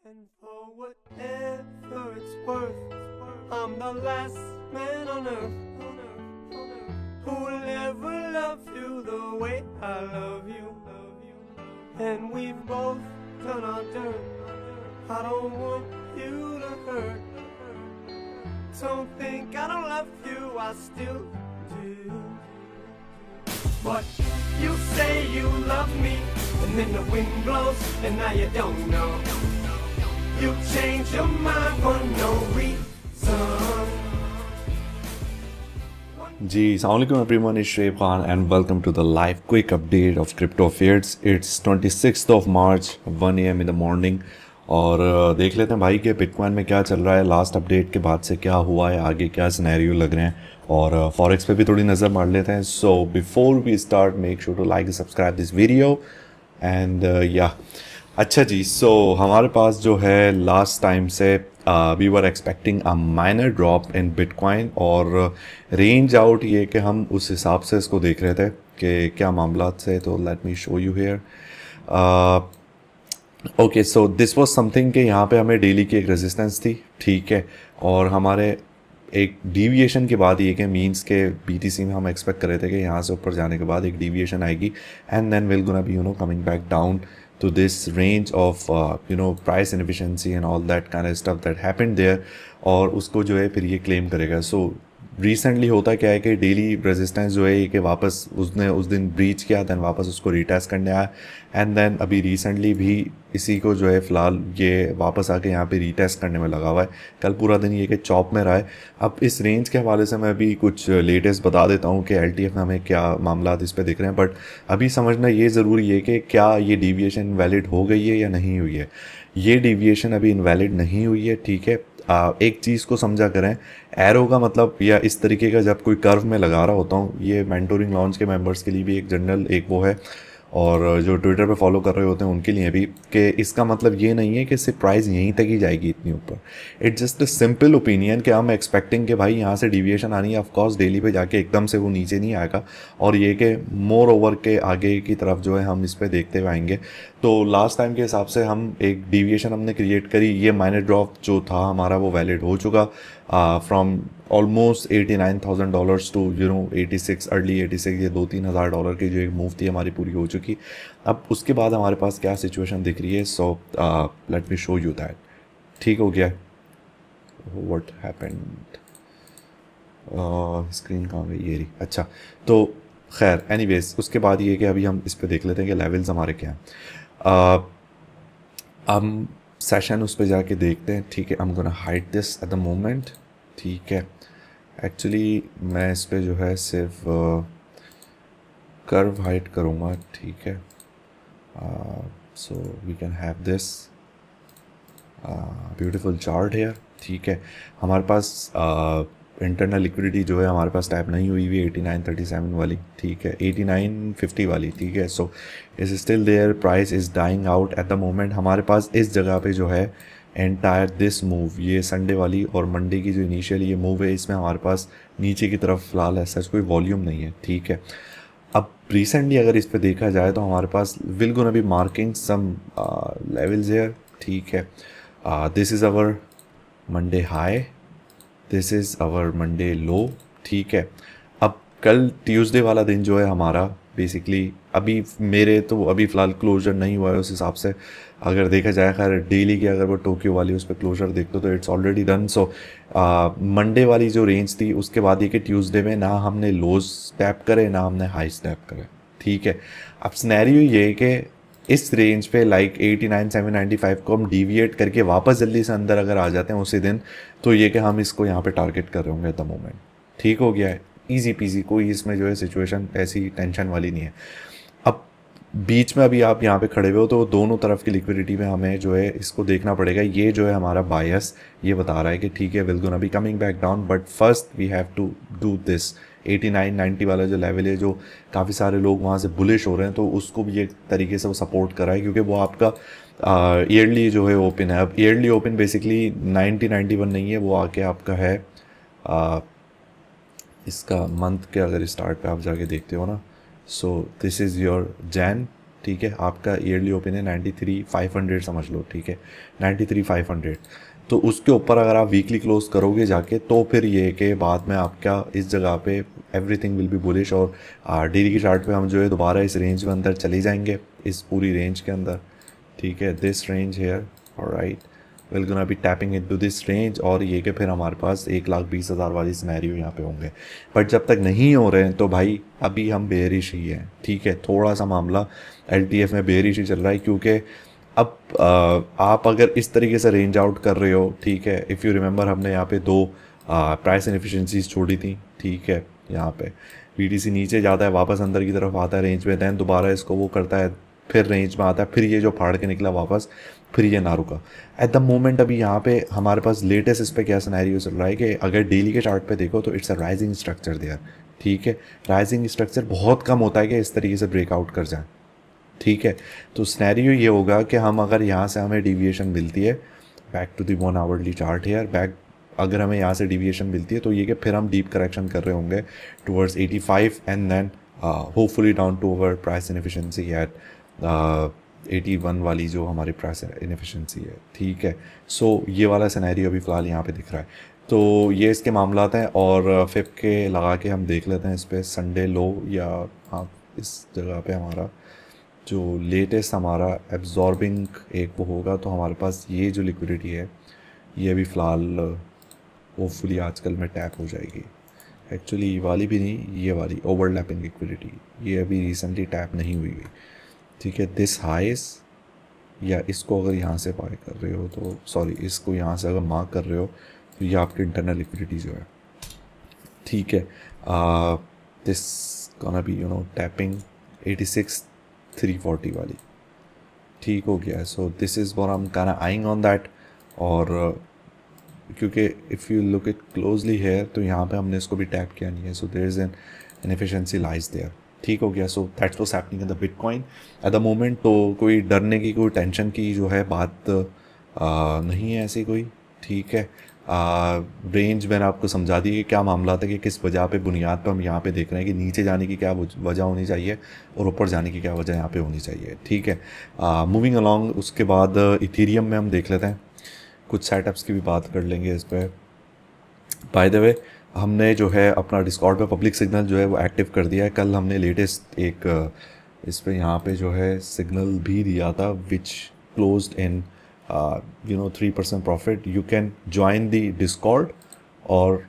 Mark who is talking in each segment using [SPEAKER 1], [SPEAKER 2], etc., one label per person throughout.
[SPEAKER 1] And for whatever it's worth, I'm the last man on earth who'll ever love you the way I love you. And we've both done our dirt. I don't want you to hurt. Don't think I don't love you, I still do. But you say you love me, and then the wind blows, and now you don't know. You change your mind for no reason.
[SPEAKER 2] जी अस्सलाम everyone, is Shoaib Khan and welcome to the live quick update of crypto affairs. It's 26th of March 1 AM in the morning. और देख लेते हैं भाई कि bitcoin में क्या चल रहा है, लास्ट अपडेट के बाद से क्या हुआ है, आगे क्या सिनेरियो लग रहे हैं, और फॉरेक्स पे भी थोड़ी नज़र मार लेते हैं. So before we start make sure to like and subscribe this video and या अच्छा जी. सो हमारे पास जो है लास्ट टाइम से we were expecting a minor drop in Bitcoin, और रेंज आउट ये कि हम उस हिसाब से इसको देख रहे थे कि क्या मामला से. तो let me show you here. Okay, so this was something कि यहाँ पे हमें डेली की एक रेजिस्टेंस थी, ठीक है, और हमारे एक डिविएशन के बाद ये कि मीन्स के बीटीसी में हम एक्सपेक्ट कर रहे थे कि यहाँ से ऊपर जाने के बाद एक डिविएशन आएगी and then will gonna be coming back down to this range of price inefficiency and all that kind of stuff that happened there, और उसको जो है फिर ये क्लेम करेगा. सो रिसेंटली होता क्या है कि डेली रेजिस्टेंस जो है ये कि वापस उसने उस दिन ब्रीच किया, दैन वापस उसको रिटेस्ट करने आया एंड देन अभी रिसेंटली भी इसी को जो है फ़िलहाल ये वापस आके यहाँ पे रिटेस्ट करने में लगा हुआ है. कल पूरा दिन ये कि चॉप में रहा है. अब इस रेंज के हवाले से मैं अभी कुछ लेटेस्ट बता देता हूँ कि LTF में हमें क्या मामला इस पर दिख रहे हैं, बट अभी समझना ये ज़रूरी है कि क्या ये डिविएशन इनवैलिड हो गई है या नहीं हुई है. ये डिविएशन अभी इनवैलिड नहीं हुई है, ठीक है. एक चीज़ को समझा करें, एरो का मतलब या इस तरीके का जब कोई कर्व में लगा रहा होता हूँ, ये मेंटोरिंग लॉन्च के मेंबर्स के लिए भी एक जनरल एक वो है, और जो ट्विटर पे फॉलो कर रहे होते हैं उनके लिए भी, कि इसका मतलब ये नहीं है कि सिर्फ प्राइस यहीं तक ही जाएगी इतनी ऊपर. It's just a simple opinion कि हम एक्सपेक्टिंग कि भाई यहाँ से डिविएशन आनी है. ऑफकोर्स डेली पे जाके एकदम से वो नीचे नहीं आएगा, और ये कि मोर ओवर के आगे की तरफ जो है हम इस पर देखते हुए आएंगे. तो लास्ट टाइम के हिसाब से हम एक डिविएशन हमने क्रिएट करी. ये माइनर ड्रॉप जो था हमारा वो वैलिड हो चुका फ्रॉम ऑलमोस्ट $89,000 टू 86, अर्ली 86, ये $2-3 की जो एक मूव थी हमारी पूरी हो चुकी. अब उसके बाद हमारे पास क्या सिचुएशन दिख रही है. So let me show you that. ठीक हो गया. व्हाट हैपेंड, स्क्रीन कहाँ गई, ये रही. अच्छा, तो खैर एनीवेज उसके बाद ये कि अभी हम इस पे देख लेते हैं कि लेवल्स हमारे क्या हैं. हम सेशन उस पर जाके देखते हैं, ठीक है. आई am gonna hide this eight the moment, ठीक है. एक्चुअली मैं इस पे जो है सिर्फ कर्व हाइड करूँगा, ठीक है. So we can have this beautiful chart here, ठीक है. हमारे पास इंटरनल लिक्विडिटी जो है हमारे पास टैप नहीं हुई हुई 8937 वाली, ठीक है, 8950 वाली, ठीक है. So is still there, price is dying out at the moment. हमारे पास इस जगह पे जो है एंटायर दिस मूव, ये संडे वाली और मंडे की जो इनिशियल ये मूव है, इसमें हमारे पास नीचे की तरफ फ़िलहाल ऐसा कोई वॉल्यूम नहीं है, ठीक है. अब रिसेंटली अगर इस पर देखा जाए तो हमारे पास will gonna be marking some levels here, ठीक है. This is our Monday high, this is our Monday low, ठीक है. अब कल ट्यूसडे वाला दिन जो है हमारा बेसिकली अभी मेरे तो अभी फ़िलहाल क्लोजर नहीं हुआ है उस हिसाब से. अगर देखा जाए खैर डेली की अगर वो टोक्यो वाली उस पर क्लोजर देख लो तो it's already done. So Monday वाली जो रेंज थी उसके बाद ये कि ट्यूसडे में ना हमने लोज टैप करे ना हमने हाई टैप करे, ठीक है. अब सिनेरियो ये है कि इस रेंज पे लाइक 89,795 को हम डिविएट करके वापस जल्दी से अंदर अगर आ जाते हैं उसी दिन, तो ये कि हम इसको यहाँ पे टारगेट कर रहे होंगे एट द मोमेंट. ठीक हो गया है, ईजी पीजी, कोई इसमें जो है सिचुएशन ऐसी टेंशन वाली नहीं है. अब बीच में अभी आप यहाँ पे खड़े हुए हो तो दोनों तरफ की लिक्विडिटी में हमें जो है इसको देखना पड़ेगा. ये जो है हमारा बायस ये बता रहा है कि ठीक है will gonna be coming back down, but first we have to do this 89-90 वाला जो लेवल है, जो काफ़ी सारे लोग वहाँ से बुलिश हो रहे हैं, तो उसको भी एक तरीके से वो सपोर्ट कर रहा है, क्योंकि वो आपका ईयरली जो है ओपन है. अब ईयरली ओपन बेसिकली 90-91 नहीं है, वो आके आपका है इसका मंथ के अगर स्टार्ट पे आप जाके देखते हो ना, सो दिस इज़ योर जैन, ठीक है, आपका ईयरली ओपन है 93,500 समझ लो, ठीक है, 93,500। तो उसके ऊपर अगर आप वीकली क्लोज करोगे जाके तो फिर ये कि बाद में आपका इस जगह पे एवरीथिंग विल बी बुलिश, और डेली की चार्ट पे हम जो है दोबारा इस रेंज में अंदर चले जाएंगे, इस पूरी रेंज के अंदर, ठीक है, this range here, alright, will gonna be tapping into this range, और ये कि फिर हमारे पास 1,20,000 वाली सिनेरियो यहाँ पे होंगे। बट जब तक नहीं हो रहे हैं तो भाई अभी हम बेयरिश ही हैं, ठीक है, थोड़ा सा मामला LTF में बेयरिश ही चल रहा है, क्योंकि अब आप अगर इस तरीके से रेंज आउट कर रहे हो, ठीक है, इफ़ यू रिमेंबर हमने यहाँ पे 2 प्राइस इनएफिशिएंसीज छोड़ी थी, ठीक है, यहाँ पे BTC नीचे जाता है, वापस अंदर की तरफ आता है रेंज में, दैन दोबारा इसको वो करता है, फिर रेंज में आता है, फिर ये जो फाड़ के निकला वापस, फिर ये ना रुका। एट द मोमेंट अभी यहाँ पे हमारे पास लेटेस्ट इस पर क्या सिनेरियो चल रहा है कि अगर डेली के चार्ट पे देखो तो it's a rising structure there, ठीक है, राइजिंग स्ट्रक्चर बहुत कम होता है कि इस तरीके से ब्रेकआउट कर जाए, ठीक है। तो सिनेरियो ये होगा कि हम अगर यहाँ से हमें डिविएशन मिलती है, back to the 1 hourly chart here, back अगर हमें यहाँ से डिविएशन मिलती है तो ये कि फिर हम डीप करेक्शन कर रहे होंगे towards 85 and then hopefully down to our price inefficiency at 81 वाली जो हमारी प्राइस इनएफिशिएंसी है, ठीक है। सो ये वाला सिनेरियो अभी फ़िलहाल यहाँ पे दिख रहा है। तो ये इसके मामलात हैं, और फिप के लगा के हम देख लेते हैं इस पर संडे लो, या हाँ इस जगह पे हमारा जो लेटेस्ट हमारा एब्जॉर्बिंग एक वो होगा, तो हमारे पास ये जो लिक्विडिटी है ये अभी फ़िलहाल होपफुली आजकल में टैप हो जाएगी। एक्चुअली ये वाली भी नहीं, ये वाली ओवरलैपिंग लिक्विडिटी ये अभी रिसेंटली टैप नहीं हुई, ठीक है। दिस हाइस, या इसको अगर यहाँ से बाय कर रहे हो तो सॉरी, इसको यहाँ से अगर मार्क कर रहे हो तो ये आपकी इंटरनल लिक्विडिटी जो है, ठीक है, दिस गोना बी टैपिंग 86,340 वाली, ठीक हो गया। So this is what I am kind of eyeing on that, और क्योंकि if you look it closely here तो यहाँ पे हमने इसको भी टैप किया नहीं है, so there is an inefficiency lies there, ठीक हो गया। So that's what's happening in the bitcoin at the moment. तो कोई डरने की, कोई टेंशन की जो है बात नहीं है ऐसी कोई, ठीक है। रेंज मैंने आपको समझा दी कि क्या मामला था, कि किस वजह पे बुनियाद पर हम यहाँ पे देख रहे हैं कि नीचे जाने की क्या वजह होनी चाहिए और ऊपर जाने की क्या वजह यहाँ पे होनी चाहिए, ठीक है। मूविंग अलॉन्ग, उसके बाद इथीरियम में हम देख लेते हैं, कुछ सेटअप्स की भी बात कर लेंगे इस पर। बाय द वे हमने जो है अपना डिस्कॉर्ड पे पब्लिक सिग्नल जो है वो एक्टिव कर दिया है। कल हमने लेटेस्ट एक इस पे यहाँ पे जो है सिग्नल भी दिया था, which closed in 3% profit. You can join the Discord, और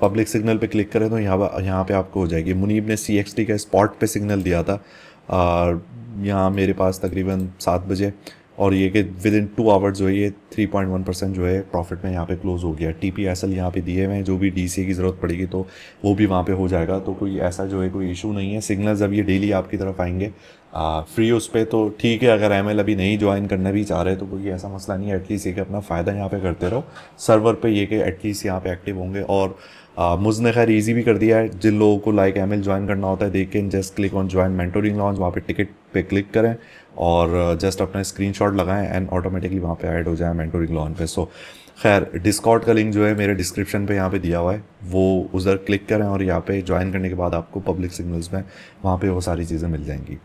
[SPEAKER 2] पब्लिक सिग्नल पे क्लिक करें तो यहाँ पे आपको हो जाएगी। मुनीब ने CXT का स्पॉट पे सिग्नल दिया था यहाँ मेरे पास तकरीबन 7 बजे, और ये कि विद इन 2 आवर्स जो है ये 3.1% जो है प्रॉफिट में यहाँ पे क्लोज हो गया। TPSL यहाँ पे दिए हुए हैं, जो भी DCA की ज़रूरत पड़ेगी तो वो भी वहाँ पे हो जाएगा। तो कोई ऐसा जो है कोई इशू नहीं है। सिग्नल्स अब ये डेली आपकी तरफ आएंगे फ्री उस पर, तो ठीक है। अगर ML अभी नहीं ज्वाइन करना भी चाह रहे तो कोई ऐसा मसला नहीं है। एटलीस्ट ये कि अपना फ़ायदा यहाँ पे करते रहो सर्वर पे, ये कि एटलीस्ट यहाँ पे एक्टिव होंगे। और मुझ ने खैर ईजी भी कर दिया है, जिन लोगों को लाइक ML ज्वाइन करना होता है, they can just click on join mentoring launch, वहाँ पे टिकट पे क्लिक करें और जस्ट अपना स्क्रीनशॉट लगाएं एंड ऑटोमेटिकली वहाँ पे ऐड हो जाए मेंटोरिंग लॉन्च पे। सो खैर डिस्कॉर्ड का लिंक जो है मेरे डिस्क्रिप्शन पे यहाँ पे दिया हुआ है, वो उधर क्लिक करें और यहाँ पे ज्वाइन करने के बाद आपको पब्लिक सिग्नल्स में वहाँ पे वो सारी चीज़ें मिल जाएंगी,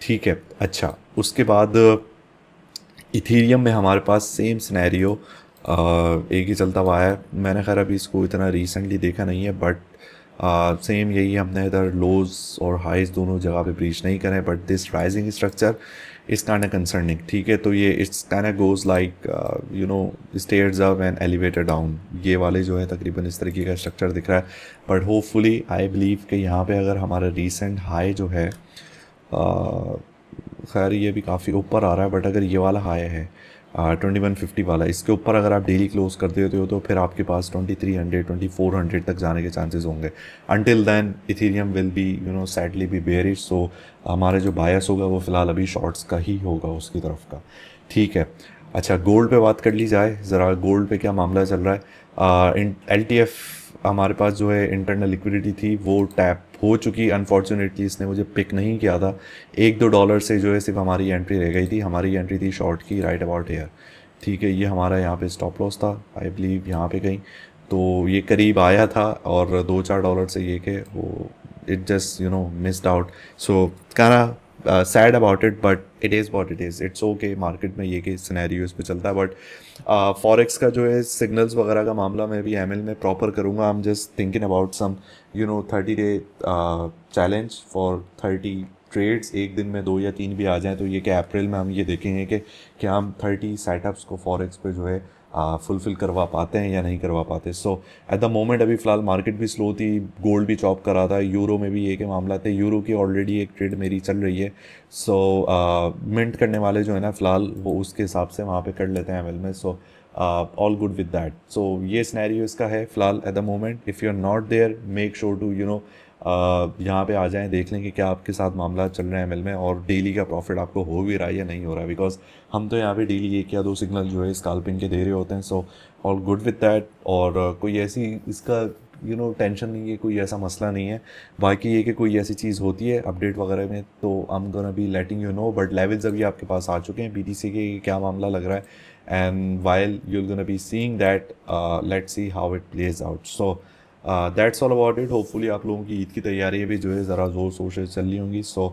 [SPEAKER 2] ठीक है। अच्छा, उसके बाद इथीरियम में हमारे पास सेम सिनेरियो एक ही चलता हुआ है। मैंने खैर अभी इसको इतना रिसेंटली देखा नहीं है, बट सेम यही, हमने इधर लोज और हाइज दोनों जगह पे ब्रीच नहीं करें, but this rising structure is kind of concerning, ठीक है। तो ये it's kind of goes like stairs up and elevator down, ये वाले जो है तकरीबन इस तरीके का स्ट्रक्चर दिख रहा है। बट होपफुली आई बिलीव कि यहाँ पे अगर हमारा रीसेंट हाई जो है, खैर ये भी काफ़ी ऊपर आ रहा है, बट अगर ये वाला हाई है 2150 वाला, इसके ऊपर अगर आप डेली क्लोज कर देते हो तो फिर आपके पास 2300 2400 तक जाने के चांसेस होंगे। Until then Ethereum will be sadly be bearish. So हमारे जो बायस होगा वो फ़िलहाल अभी शॉर्ट्स का ही होगा उसकी तरफ का, ठीक है। अच्छा, गोल्ड पे बात कर ली जाए ज़रा, गोल्ड पे क्या मामला चल रहा है। LTF हमारे पास जो है इंटरनल लिक्विडिटी थी वो टैप हो चुकी, अनफॉर्चुनेटली इसने मुझे पिक नहीं किया था। $1-2 से जो है सिर्फ हमारी एंट्री रह गई थी, हमारी एंट्री थी शॉर्ट की राइट अबाउट हेयर, ठीक है। ये हमारा यहाँ पे स्टॉप लॉस था आई बिलीव यहाँ पे कहीं, तो ये करीब आया था और $2-4 से ये कि वो इट जस्ट मिस्ड आउट। सो काना sad about it, but it is what it is. It's okay, market में ये के सिनेरियोज पे चलता है. बट फॉरेक्स का जो है सिग्नल्स वगैरह का मामला मैं भी एमएल में प्रॉपर करूँगा. I am just thinking about some 30-day challenge for 30 trades. एक दिन में 2 या 3 भी आ जाएँ तो ये कि अप्रैल में हम ये देखेंगे कि क्या हम 30 सेटअप्स को फॉरेक्स पे जो है फुलफ़िल करवा पाते हैं या नहीं करवा पाते. सो एट द मोमेंट अभी फ़िलहाल मार्केट भी स्लो थी, गोल्ड भी चॉप कर रहा था, यूरो में भी ये के मामला थे. यूरो की ऑलरेडी एक ट्रेड मेरी चल रही है. सो मिंट करने वाले जो है ना फ़िलहाल वो उसके हिसाब से वहाँ पे कर लेते हैं एमएल में. So all good with that. So ये सिनेरियो इसका है फ़िलहाल at the moment. If you are not there, make sure to यहाँ पे आ जाएं, देख लें कि क्या आपके साथ मामला चल रहे हैं एमएल में और डेली का प्रॉफिट आपको हो भी रहा है या नहीं हो रहा है. बिकॉज हम तो यहाँ पे डेली 1 या 2 सिग्नल जो है स्कैल्पिंग के दे रहे होते हैं. सो ऑल गुड विद दैट. और कोई ऐसी इसका टेंशन नहीं है, कोई ऐसा मसला नहीं है. बाकी ये कि कोई ऐसी चीज़ होती है अपडेट वगैरह में तो आई am gonna be letting you know. But levels अभी आपके पास आ चुके हैं बीटीसी के, क्या मामला लग रहा है. And while you will gonna be seeing that, let's see how it plays out. So that's all about it. Hopefully आप लोगों की ईद की तैयारी भी जो है ज़रा ज़ोर शोर से चल रही होंगी. सो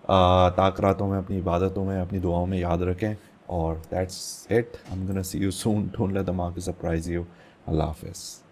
[SPEAKER 2] ताक़रातों में, अपनी इबादतों में, अपनी दुआओं में याद रखें. और that's it. I am gonna see you soon. Don't let the market surprise you. अल्लाह हाफ़िज़.